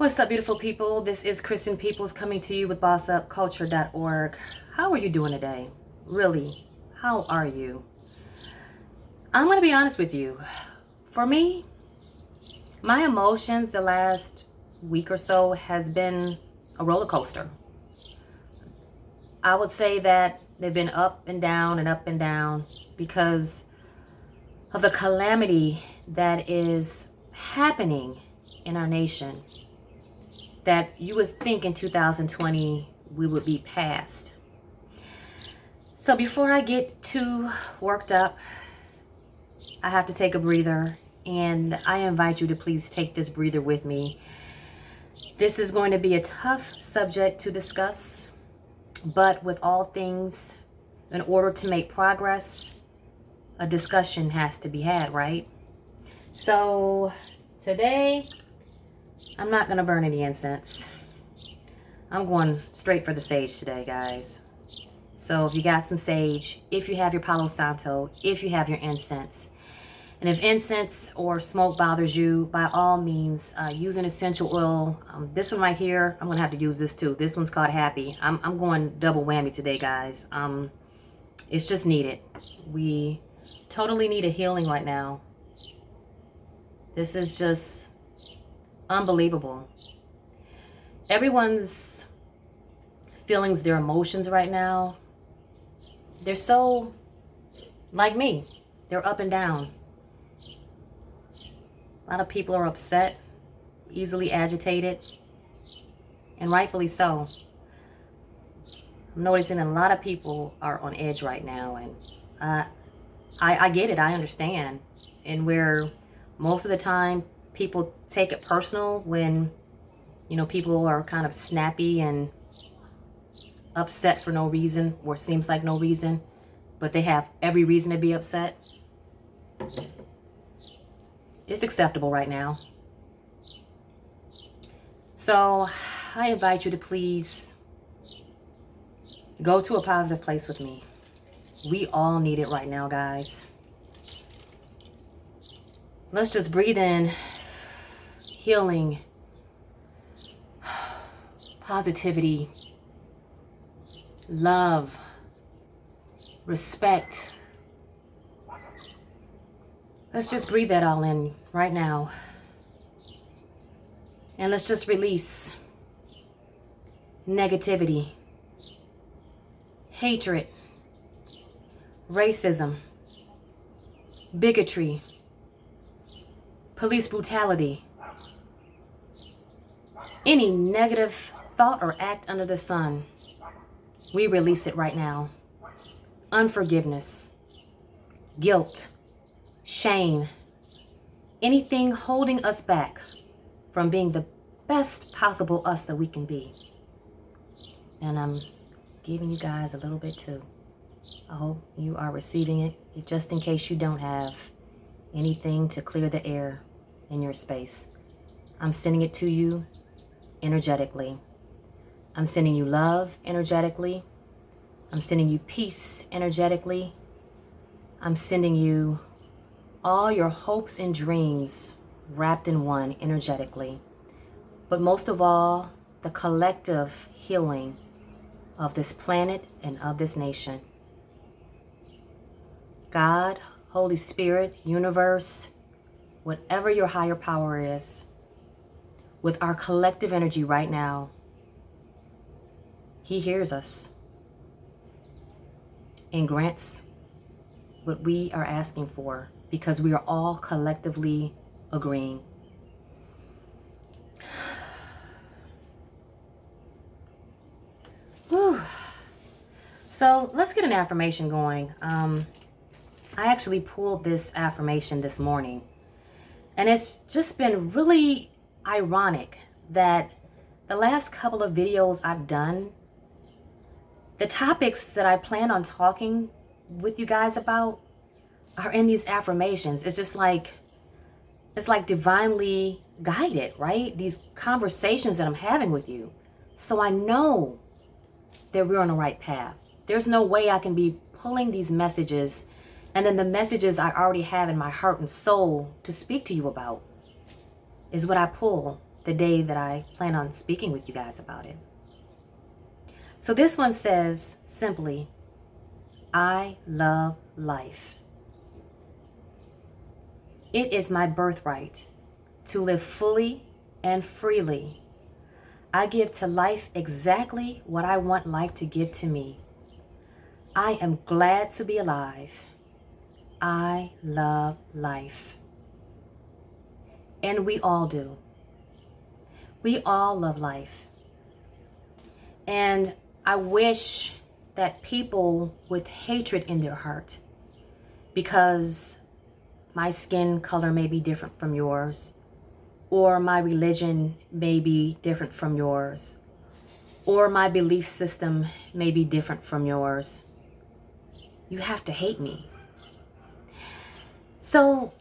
What's up, beautiful people? This is Christin Peeples coming to you with bossupcultureorg. How are you doing today? Really, how are you? I'm going to be honest with you. For me, my emotions the last week or so has been a roller coaster. I would say that they've been up and down because of the calamity that is happening in our nation that you would think in 2020 we would be past. So before I get too worked up, I have to take a breather, and I invite you to please take this breather with me. This is going to be a tough subject to discuss, but with all things, in order to make progress, a discussion has to be had, right? So today, I'm not going to burn any incense. I'm going straight for the sage today, guys. So if you got some sage, if you have your Palo Santo, if you have your incense, and if incense or smoke bothers you, by all means, use an essential oil. This one right here, I'm going to have to use this too. This one's called Happy. I'm going double whammy today, guys. It's just needed. We totally need a healing right now. This is just unbelievable. Everyone's feelings, their emotions right now, they're so like me. They're up and down. A lot of people are upset, easily agitated, and rightfully so. I'm noticing a lot of people are on edge right now, and I get it. I understand. And where most of the time people take it personal when, you know, people are kind of snappy and upset for no reason, or seems like no reason, but they have every reason to be upset. It's acceptable right now. So I invite you to please go to a positive place with me. We all need it right now, guys. Let's just breathe in healing, positivity, love, respect. Let's just breathe that all in right now. And let's just release negativity, hatred, racism, bigotry, police brutality, any negative thought or act under the sun. We release it right now. Unforgiveness, guilt, shame, anything holding us back from being the best possible us that we can be. And I'm giving you guys a little bit too. I hope you are receiving it, just in case you don't have anything to clear the air in your space. I'm sending it to you energetically. I'm sending you love energetically. I'm sending you peace energetically. I'm sending you all your hopes and dreams wrapped in one energetically. But most of all, the collective healing of this planet and of this nation. God, Holy Spirit, universe, whatever your higher power is, with our collective energy right now, He hears us and grants what we are asking for, because we are all collectively agreeing. Whew. So let's get an affirmation going. I actually pulled this affirmation this morning, and it's just been really ironic that the last couple of videos I've done, the topics that I plan on talking with you guys about are in these affirmations. It's just like, it's like divinely guided, right? These conversations that I'm having with you. So I know that we're on the right path. There's no way I can be pulling these messages and then the messages I already have in my heart and soul to speak to you about is what I pull the day that I plan on speaking with you guys about it. So this one says simply, I love life. It is my birthright to live fully and freely. I give to life exactly what I want life to give to me. I am glad to be alive. I love life. And we all do. We all love life. And I wish that people with hatred in their heart, because my skin color may be different from yours, or my religion may be different from yours, or my belief system may be different from yours, you have to hate me. So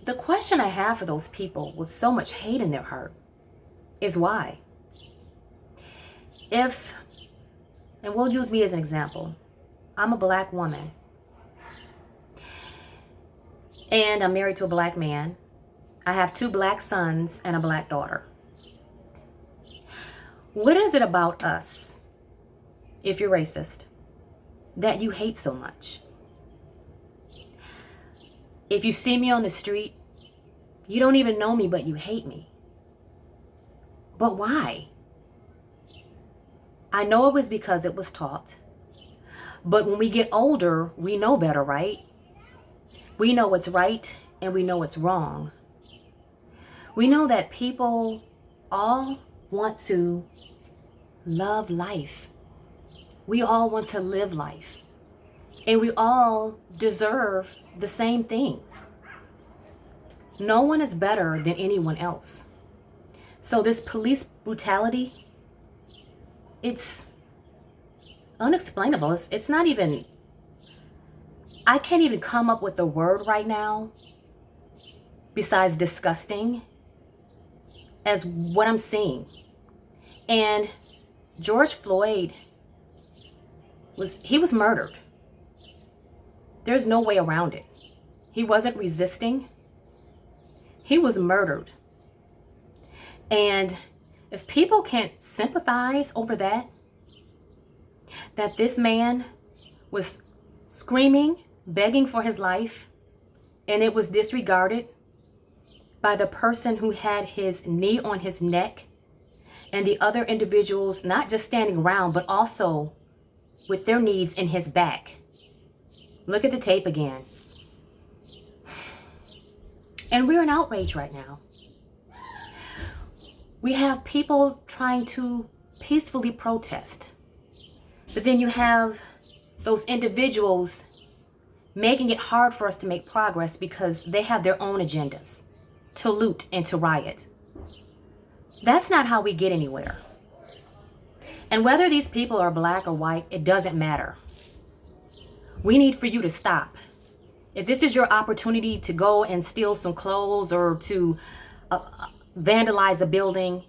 the question I have for those people with so much hate in their heart is why? And we'll use me as an example. I'm a black woman. And I'm married to a black man. I have 2 black sons and a black daughter. What is it about us, if you're racist, that you hate so much? If you see me on the street, you don't even know me, but you hate me. But why? I know it was because it was taught. But when we get older, we know better, right? We know what's right and we know what's wrong. We know that people all want to love life. We all want to live life. And we all deserve the same things. No one is better than anyone else. So this police brutality, it's unexplainable. It's not even, I can't even come up with a word right now besides disgusting as what I'm seeing. And George Floyd was murdered. There's no way around it. He wasn't resisting. He was murdered. And if people can't sympathize over that this man was screaming, begging for his life, and it was disregarded by the person who had his knee on his neck, and the other individuals not just standing around, but also with their knees in his back. Look at the tape again. And we're in outrage right now. We have people trying to peacefully protest. But then you have those individuals making it hard for us to make progress because they have their own agendas to loot and to riot. That's not how we get anywhere. And whether these people are black or white, it doesn't matter. We need for you to stop. If this is your opportunity to go and steal some clothes or to vandalize a building,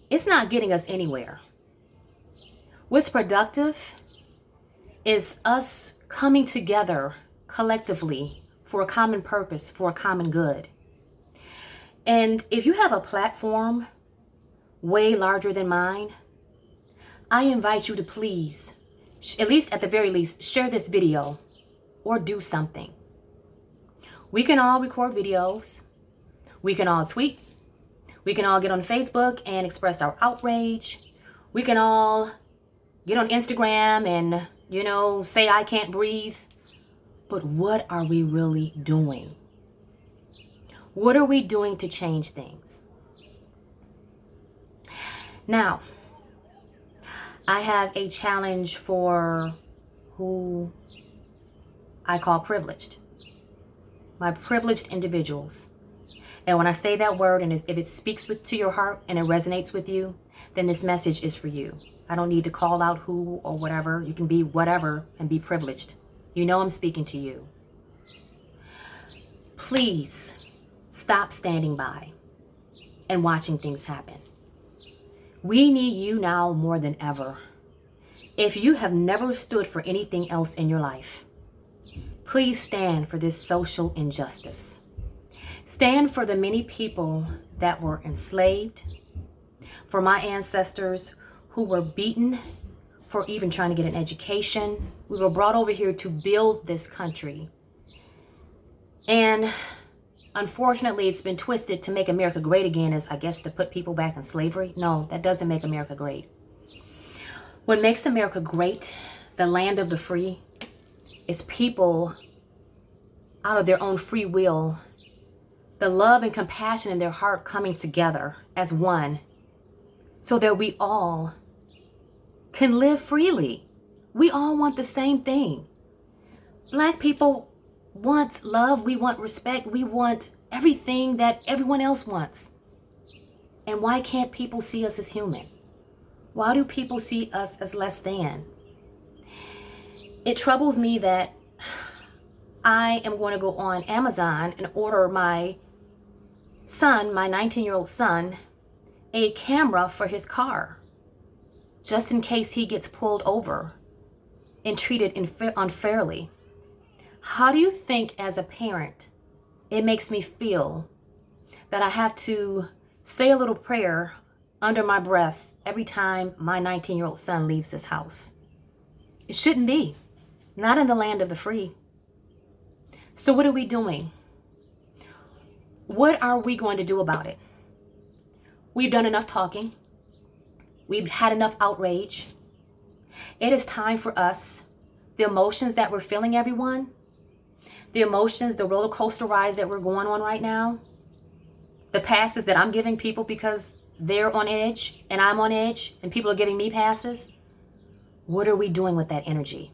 it's not getting us anywhere. What's productive is us coming together collectively for a common purpose, for a common good. And if you have a platform way larger than mine, I invite you to please, at the very least, share this video or do something. We can all record videos. We can all tweet. We can all get on Facebook and express our outrage. We can all get on Instagram and, say I can't breathe. But what are we really doing? What are we doing to change things? Now, I have a challenge for who I call privileged. My privileged individuals. And when I say that word, and if it speaks to your heart and it resonates with you, then this message is for you. I don't need to call out who or whatever. You can be whatever and be privileged. You know I'm speaking to you. Please stop standing by and watching things happen. We need you now more than ever. If you have never stood for anything else in your life, please stand for this social injustice. Stand for the many people that were enslaved, for my ancestors who were beaten for even trying to get an education. We were brought over here to build this country. And unfortunately, it's been twisted to make America great again, as I guess to put people back in slavery. No, that doesn't make America great. What makes America great, the land of the free, is people out of their own free will, the love and compassion in their heart coming together as one so that we all can live freely. We all want the same thing. Black people want love. We want respect. We want everything that everyone else wants. And why can't people see us as human? Why do people see us as less than? It troubles me that I am going to go on Amazon and order my son, my 19-year-old son, a camera for his car, just in case he gets pulled over and treated unfairly. How do you think as a parent it makes me feel that I have to say a little prayer under my breath every time my 19-year-old son leaves this house? It shouldn't be. Not in the land of the free. So what are we doing? What are we going to do about it? We've done enough talking. We've had enough outrage. It is time for us, the emotions that we're feeling, everyone, the emotions, the roller coaster rides that we're going on right now, the passes that I'm giving people because they're on edge and I'm on edge and people are giving me passes. What are we doing with that energy?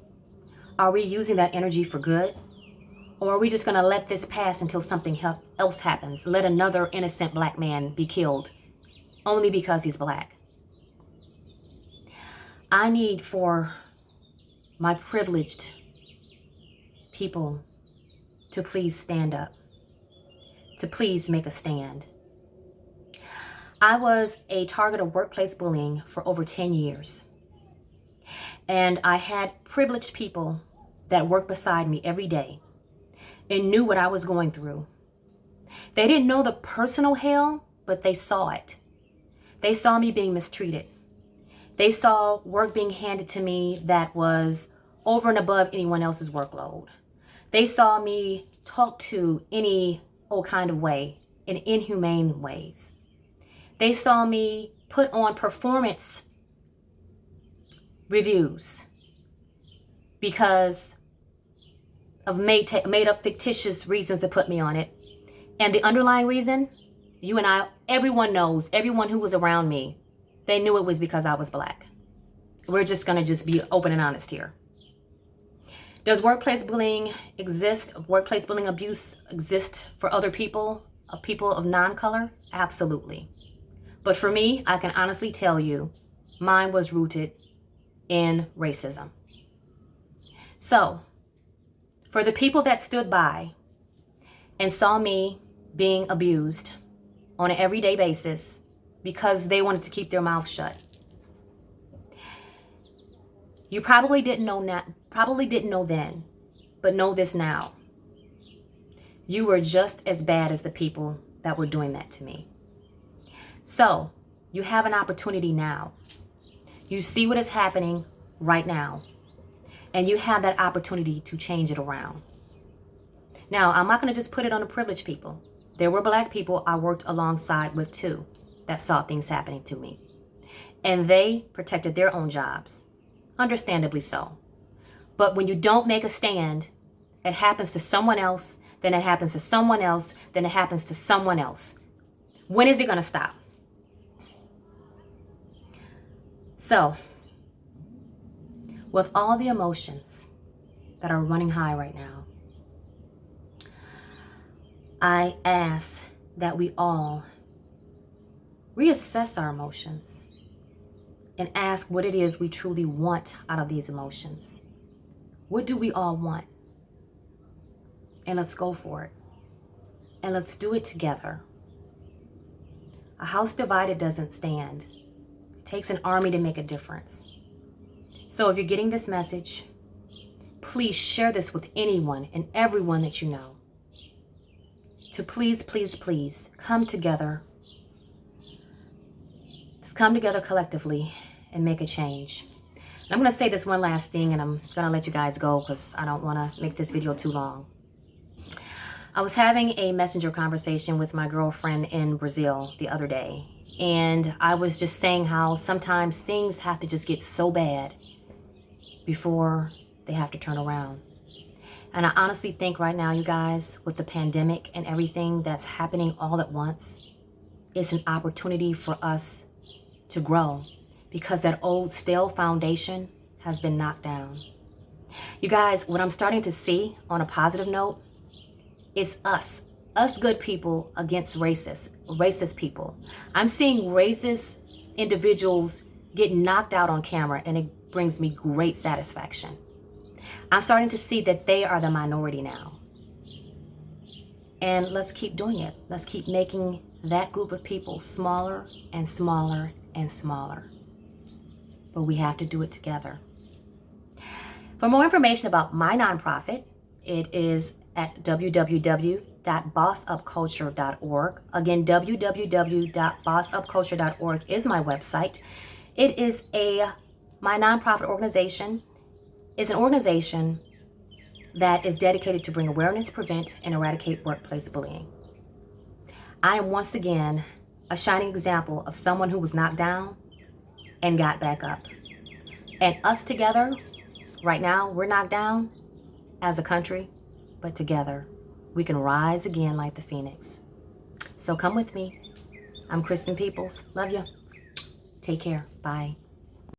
Are we using that energy for good? Or are we just going to let this pass until something else happens? Let another innocent black man be killed only because he's black. I need for my privileged people to please stand up, to please make a stand. I was a target of workplace bullying for over 10 years. And I had privileged people that worked beside me every day and knew what I was going through. They didn't know the personal hell, but they saw it. They saw me being mistreated. They saw work being handed to me that was over and above anyone else's workload. They saw me talk to any old kind of way, in inhumane ways. They saw me put on performance reviews because of made up fictitious reasons to put me on it. And the underlying reason, you and I, everyone knows, everyone who was around me, they knew it was because I was black. We're just going to be open and honest here. Does workplace bullying exist? Workplace bullying abuse exist for other people of non-color? Absolutely. But for me, I can honestly tell you, mine was rooted in racism. So, for the people that stood by and saw me being abused on an everyday basis because they wanted to keep their mouth shut, you probably didn't know then, but know this now. You were just as bad as the people that were doing that to me. So, you have an opportunity now. You see what is happening right now, and you have that opportunity to change it around. Now, I'm not going to just put it on the privileged people. There were black people I worked alongside with too that saw things happening to me, and they protected their own jobs, understandably so. But when you don't make a stand, it happens to someone else, then it happens to someone else, then it happens to someone else. When is it going to stop? So, with all the emotions that are running high right now, I ask that we all reassess our emotions and ask what it is we truly want out of these emotions. What do we all want? And let's go for it. And let's do it together. A house divided doesn't stand. It takes an army to make a difference. So if you're getting this message, please share this with anyone and everyone that you know. To please, please, please come together come together collectively and make a change. And I'm going to say this one last thing, and I'm going to let you guys go because I don't want to make this video too long. I was having a messenger conversation with my girlfriend in Brazil the other day, and I was just saying how sometimes things have to just get so bad before they have to turn around. And I honestly think right now, you guys, with the pandemic and everything that's happening all at once, it's an opportunity for us to grow because that old stale foundation has been knocked down. You guys, what I'm starting to see on a positive note is us good people against racist people. I'm seeing racist individuals get knocked out on camera, and it brings me great satisfaction. I'm starting to see that they are the minority now. And let's keep doing it. Let's keep making that group of people smaller and smaller and smaller. But we have to do it together. For more information about my nonprofit, it is at www.bossupcultureorg. Again, www.bossupculture.org is my website. It is my nonprofit organization is an organization that is dedicated to bring awareness, prevent, and eradicate workplace bullying. I am once again a shining example of someone who was knocked down and got back up. And us together, right now, we're knocked down as a country, but together we can rise again like the phoenix. So come with me. I'm Christin Peeples. Love you. Take care. Bye.